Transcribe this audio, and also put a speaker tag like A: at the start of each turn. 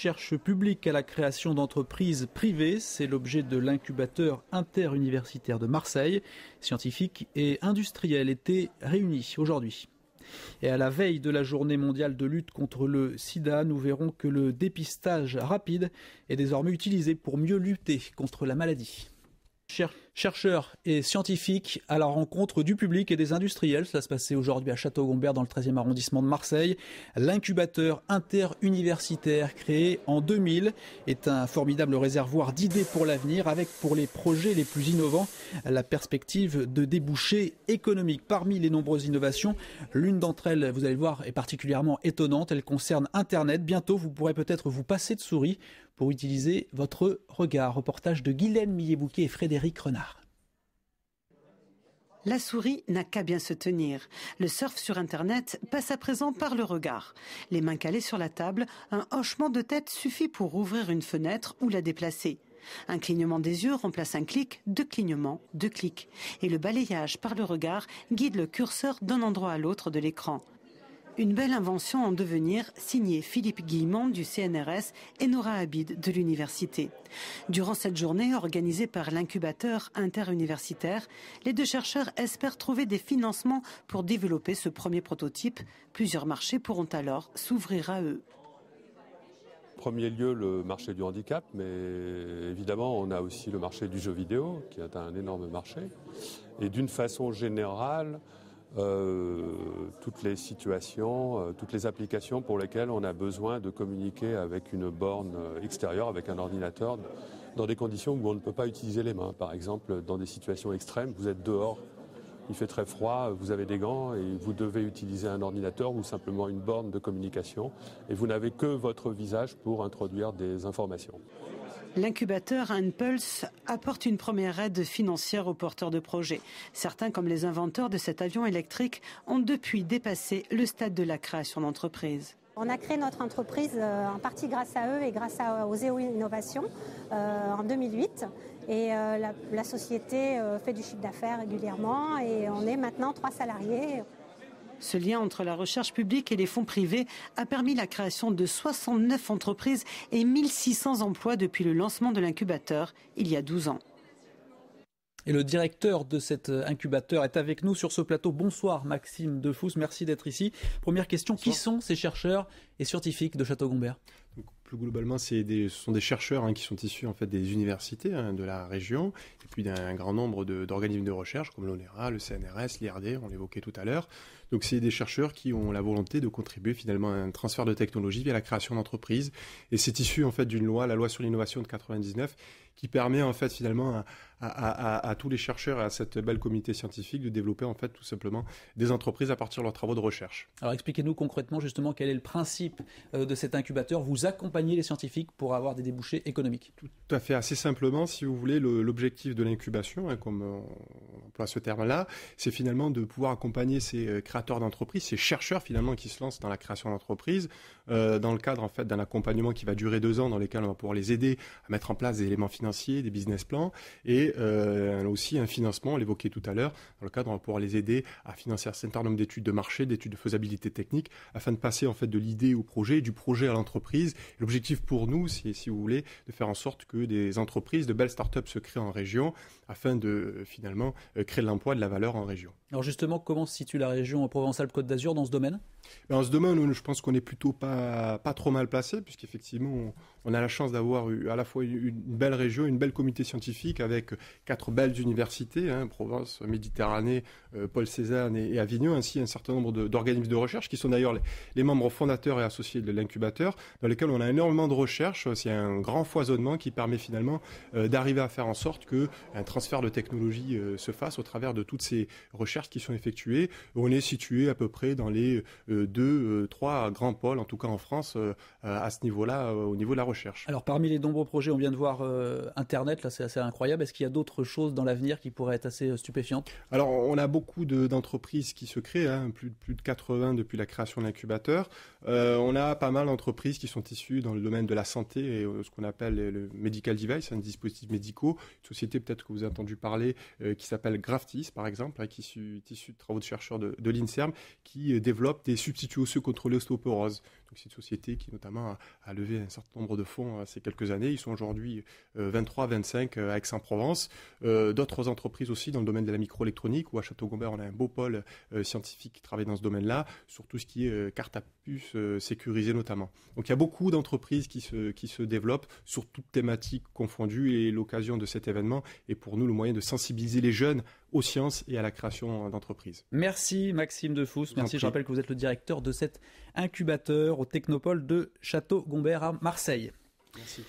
A: recherche publique à la création d'entreprises privées. C'est l'objet de l'incubateur interuniversitaire de Marseille. Scientifiques et industriels étaient réunis aujourd'hui. Et à la veille de la journée mondiale de lutte contre le sida, nous verrons que le dépistage rapide est désormais utilisé pour mieux lutter contre la maladie. Chercheurs et scientifiques à la rencontre du public et des industriels. Cela se passait aujourd'hui à Château-Gombert dans le 13e arrondissement de Marseille. L'incubateur interuniversitaire créé en 2000 est un formidable réservoir d'idées pour l'avenir avec pour les projets les plus innovants la perspective de débouchés économiques. Parmi les nombreuses innovations, l'une d'entre elles, vous allez le voir, est particulièrement étonnante. Elle concerne Internet. Bientôt, vous pourrez peut-être vous passer de souris pour utiliser votre regard. Reportage de Guylaine Millet-Bouquet et Frédéric Renard.
B: La souris n'a qu'à bien se tenir. Le surf sur Internet passe à présent par le regard. Les mains calées sur la table, un hochement de tête suffit pour ouvrir une fenêtre ou la déplacer. Un clignement des yeux remplace un clic, deux clignements, deux clics. Et le balayage par le regard guide le curseur d'un endroit à l'autre de l'écran. Une belle invention en devenir, signée Philippe Guillemont du CNRS et Nora Habib de l'université. Durant cette journée organisée par l'incubateur interuniversitaire, les deux chercheurs espèrent trouver des financements pour développer ce premier prototype. Plusieurs marchés pourront alors s'ouvrir à eux.
C: En premier lieu, le marché du handicap, mais évidemment, on a aussi le marché du jeu vidéo, qui est un énorme marché. Et d'une façon générale, toutes les situations, toutes les applications pour lesquelles on a besoin de communiquer avec une borne extérieure, avec un ordinateur, dans des conditions où on ne peut pas utiliser les mains. Par exemple, dans des situations extrêmes, vous êtes dehors, il fait très froid, vous avez des gants et vous devez utiliser un ordinateur ou simplement une borne de communication et vous n'avez que votre visage pour introduire des informations.
B: L'incubateur Impulse apporte une première aide financière aux porteurs de projets. Certains, comme les inventeurs de cet avion électrique, ont depuis dépassé le stade de la création d'entreprise.
D: On a créé notre entreprise en partie grâce à eux et grâce aux EO Innovations en 2008. Et la société fait du chiffre d'affaires régulièrement et on est maintenant 3 salariés.
B: Ce lien entre la recherche publique et les fonds privés a permis la création de 69 entreprises et 1600 emplois depuis le lancement de l'incubateur il y a 12 ans.
A: Et le directeur de cet incubateur est avec nous sur ce plateau. Bonsoir Maxime Defous, merci d'être ici. Première question, bonsoir. Qui sont ces chercheurs et scientifiques de Château-Gombert ?
E: Plus globalement, ce sont des chercheurs qui sont issus en fait des universités de la région et puis d'un grand nombre d'organismes de recherche comme l'ONERA, le CNRS, l'IRD, on l'évoquait tout à l'heure. Donc c'est des chercheurs qui ont la volonté de contribuer finalement à un transfert de technologie via la création d'entreprises. Et c'est issu en fait d'une loi, la loi sur l'innovation de 99, qui permet en fait finalement à tous les chercheurs et à cette belle communauté scientifique de développer en fait tout simplement des entreprises à partir de leurs travaux de recherche.
A: Alors expliquez-nous concrètement justement quel est le principe de cet incubateur. Vous accompagnez les scientifiques pour avoir des débouchés économiques.
E: Tout à fait, assez simplement, si vous voulez, l'objectif de l'incubation, comme on emploie ce terme-là, c'est finalement de pouvoir accompagner ces créateurs d'entreprises, ces chercheurs finalement qui se lancent dans la création d'entreprises, dans le cadre en fait d'un accompagnement qui va durer 2 ans, dans lequel on va pouvoir les aider à mettre en place des éléments financiers, des business plans et aussi un financement, on l'évoquait tout à l'heure, dans le cadre on va pouvoir les aider à financer un certain nombre d'études de marché, d'études de faisabilité technique, afin de passer en fait de l'idée au projet, du projet à l'entreprise. L'objectif pour nous, c'est, si vous voulez, de faire en sorte que des entreprises, de belles startups se créent en région, afin de finalement créer de l'emploi et de la valeur en région.
A: Alors justement, comment se situe la région Provence-Alpes-Côte d'Azur dans ce domaine ?
E: En ce domaine, je pense qu'on est plutôt pas trop mal placé, puisqu'effectivement, on a la chance d'avoir à la fois une belle région, une belle communauté scientifique avec 4 belles universités, Provence, Méditerranée, Paul Cézanne et Avignon, ainsi un certain nombre d'organismes de recherche qui sont d'ailleurs les membres fondateurs et associés de l'incubateur, dans lesquels on a énormément de recherche. C'est un grand foisonnement qui permet finalement d'arriver à faire en sorte qu'un transfert de technologie se fasse au travers de toutes ces recherches qui sont effectuées. On est situé à peu près dans les 2-3 grands pôles, en tout cas en France, à ce niveau-là, au niveau de la recherche.
A: Alors parmi les nombreux projets, on vient de voir Internet, là c'est assez incroyable. Est-ce qu'il y a d'autres choses dans l'avenir qui pourraient être assez stupéfiantes ?
E: Alors on a beaucoup d'entreprises qui se créent, plus de 80 depuis la création de l'incubateur. On a pas mal d'entreprises qui sont issues dans le domaine de la santé et ce qu'on appelle le medical device, dispositifs médicaux. Une société peut-être que vous avez entendu parler qui s'appelle Graftis par exemple, qui est issue de travaux de chercheurs de l'INSERM, qui développe des substituts osseux contre l'ostéoporose. Donc c'est une société qui notamment a levé un certain nombre de fonds ces quelques années. Ils sont aujourd'hui 23, 25 à Aix-en-Provence. D'autres entreprises aussi dans le domaine de la microélectronique, où à Château-Gombert, on a un beau pôle scientifique qui travaille dans ce domaine-là, sur tout ce qui est carte à puce sécurisée notamment. Donc il y a beaucoup d'entreprises qui se développent sur toutes thématiques confondues, et l'occasion de cet événement est pour nous le moyen de sensibiliser les jeunes aux sciences et à la création d'entreprises.
A: Merci Maxime Defous. Merci. Je rappelle que vous êtes le directeur de cet incubateur au Technopole de Château-Gombert à Marseille.
E: Merci.